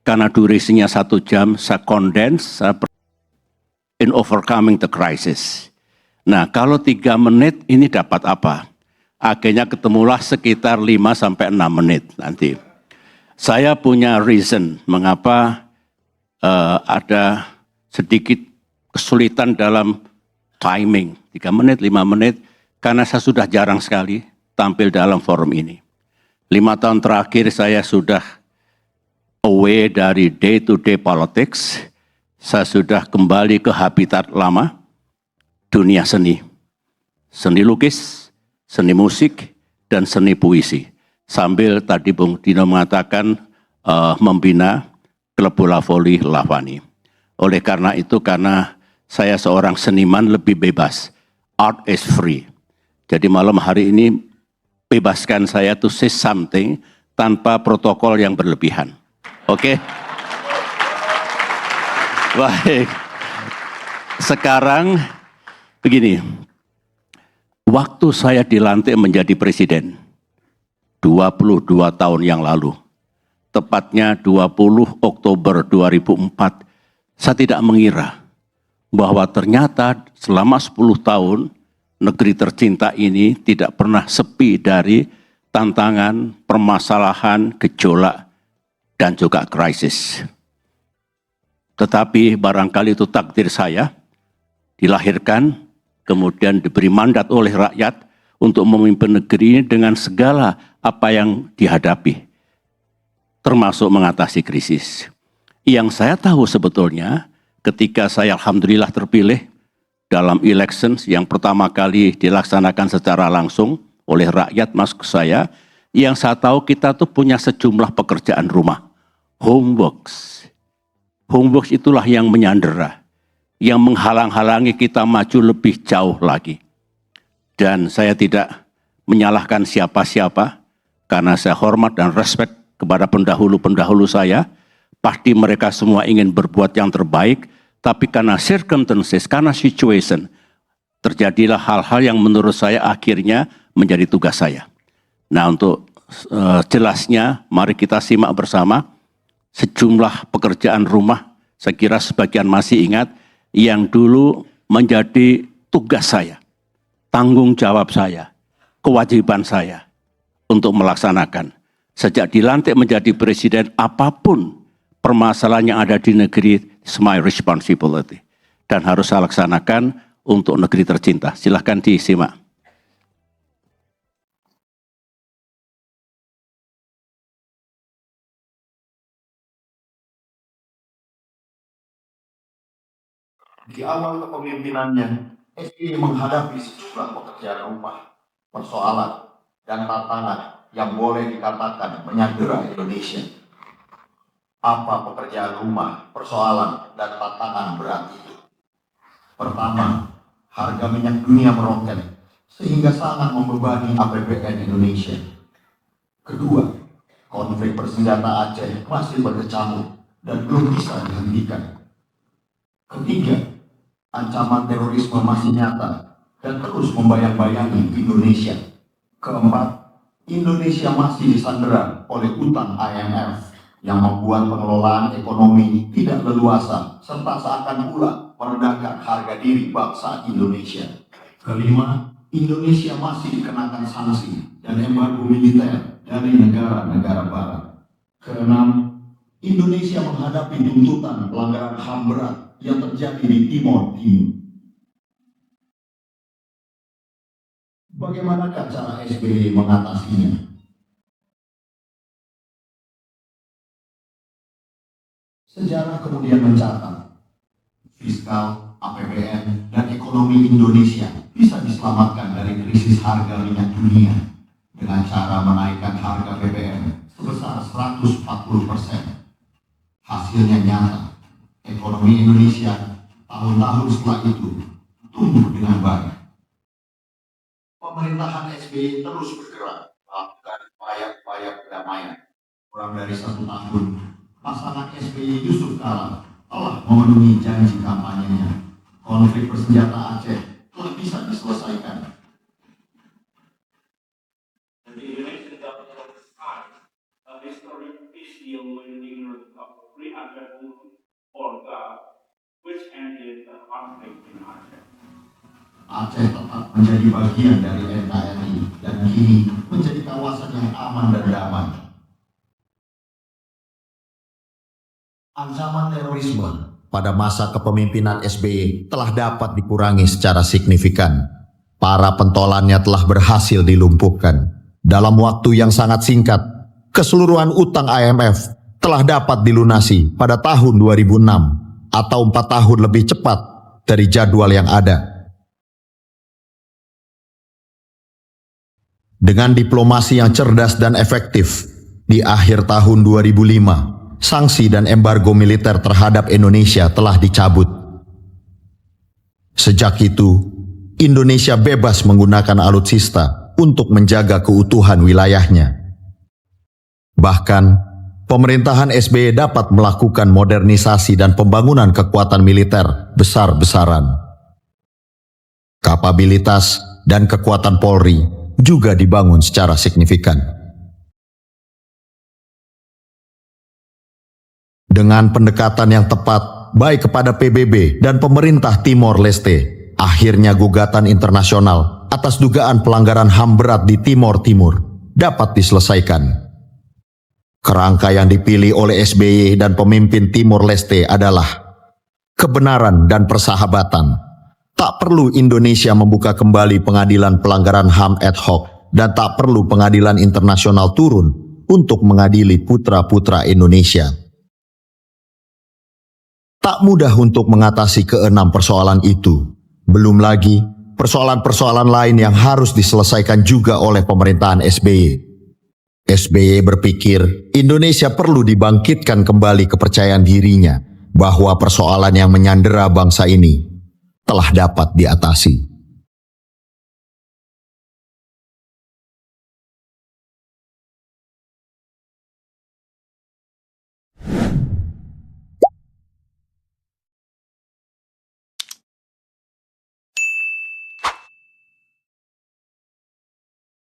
karena durasinya 1 jam, saya condense in overcoming the crisis. Nah, kalau 3 menit ini dapat apa? Akhirnya ketemulah sekitar 5-6 menit nanti. Saya punya reason mengapa ada sedikit kesulitan dalam timing, 3 menit, 5 menit, karena saya sudah jarang sekali tampil dalam forum ini. 5 tahun terakhir saya sudah away dari day-to-day politics, saya sudah kembali ke habitat lama, dunia seni. Seni lukis, seni musik, dan seni puisi. Sambil tadi Bung Dino mengatakan membina klub bola voli Lavani. Oleh karena itu, karena saya seorang seniman lebih bebas. Art is free. Jadi malam hari ini bebaskan saya to say something tanpa protokol yang berlebihan. Oke? Baik. Sekarang begini. Waktu saya dilantik menjadi presiden 22 tahun yang lalu. Tepatnya 20 Oktober 2004, saya tidak mengira bahwa ternyata selama 10 tahun negeri tercinta ini tidak pernah sepi dari tantangan, permasalahan, gejolak, dan juga krisis. Tetapi barangkali itu takdir saya, dilahirkan, kemudian diberi mandat oleh rakyat untuk memimpin negeri ini dengan segala apa yang dihadapi, termasuk mengatasi krisis. Yang saya tahu sebetulnya, ketika saya alhamdulillah terpilih dalam elections yang pertama kali dilaksanakan secara langsung oleh rakyat masuk ke saya, yang saya tahu kita tuh punya sejumlah pekerjaan rumah, homeworks. Homeworks itulah yang menyandera, yang menghalang-halangi kita maju lebih jauh lagi. Dan saya tidak menyalahkan siapa-siapa, karena saya hormat dan respect kepada pendahulu-pendahulu saya, pasti mereka semua ingin berbuat yang terbaik, tapi karena circumstances, karena situation, terjadilah hal-hal yang menurut saya akhirnya menjadi tugas saya. Nah, untuk jelasnya, mari kita simak bersama sejumlah pekerjaan rumah, saya kira sebagian masih ingat, yang dulu menjadi tugas saya, tanggung jawab saya, kewajiban saya untuk melaksanakan. Sejak dilantik menjadi presiden, apapun permasalahan yang ada di negeri, it's my responsibility. Dan harus saya laksanakan untuk negeri tercinta. Silahkan disimak. Di awal kepemimpinannya, SBY menghadapi sejumlah pekerjaan rumah, persoalan, dan tantangan yang boleh dikatakan menyandera Indonesia. Apa pekerjaan rumah, persoalan, dan tantangan berat itu? Pertama, harga minyak dunia meroket sehingga sangat membebani APBN Indonesia. Kedua, konflik bersenjata Aceh masih berkecamuk dan belum bisa dihentikan. Ketiga, ancaman terorisme masih nyata dan terus membayang-bayangi Indonesia. Keempat, Indonesia masih disandera oleh utang IMF yang membuat pengelolaan ekonomi tidak leluasa serta seakan pula merendahkan harga diri bangsa Indonesia. Kelima, Indonesia masih dikenakan sanksi dan embargo militer dari negara-negara barat. Keenam, Indonesia menghadapi tuntutan pelanggaran HAM berat yang terjadi di Timor Timur. Bagaimanakah cara SBY mengatasinya? Sejarah kemudian mencatat, fiskal, APBN, dan ekonomi Indonesia bisa diselamatkan dari krisis harga minyak dunia dengan cara menaikkan harga BBM sebesar 140%. Hasilnya nyata, ekonomi Indonesia tahun-tahun setelah itu tumbuh dengan baik. Pemerintahan SBY terus bergerak melakukan upaya-upaya perdamaian. Kurang dari 1 tahun, pasangan SBY Yusuf Kala telah memenuhi janji kampanyenya. Konflik bersenjata Aceh telah bisa diselesaikan. The Indonesian government signed a historic peace deal with the Republic which ended the conflict in Aceh. Aceh tetap menjadi bagian dari NKRI dan kini menjadi kawasan yang aman dan damai. Ancaman terorisme pada masa kepemimpinan SBY telah dapat dikurangi secara signifikan. Para pentolannya telah berhasil dilumpuhkan. Dalam waktu yang sangat singkat, keseluruhan utang IMF telah dapat dilunasi pada tahun 2006 atau 4 tahun lebih cepat dari jadwal yang ada. Dengan diplomasi yang cerdas dan efektif, di akhir tahun 2005, sanksi dan embargo militer terhadap Indonesia telah dicabut. Sejak itu, Indonesia bebas menggunakan alutsista untuk menjaga keutuhan wilayahnya. Bahkan, pemerintahan SBY dapat melakukan modernisasi dan pembangunan kekuatan militer besar-besaran. Kapabilitas dan kekuatan Polri juga dibangun secara signifikan. Dengan pendekatan yang tepat, baik kepada PBB dan pemerintah Timor Leste, akhirnya gugatan internasional atas dugaan pelanggaran HAM berat di Timor Timur dapat diselesaikan. Kerangka yang dipilih oleh SBY dan pemimpin Timor Leste adalah kebenaran dan persahabatan. Tak perlu Indonesia membuka kembali pengadilan pelanggaran HAM ad hoc dan tak perlu pengadilan internasional turun untuk mengadili putra-putra Indonesia. Tak mudah untuk mengatasi keenam persoalan itu. Belum lagi persoalan-persoalan lain yang harus diselesaikan juga oleh pemerintahan SBY. SBY berpikir Indonesia perlu dibangkitkan kembali kepercayaan dirinya bahwa persoalan yang menyandera bangsa ini telah dapat diatasi.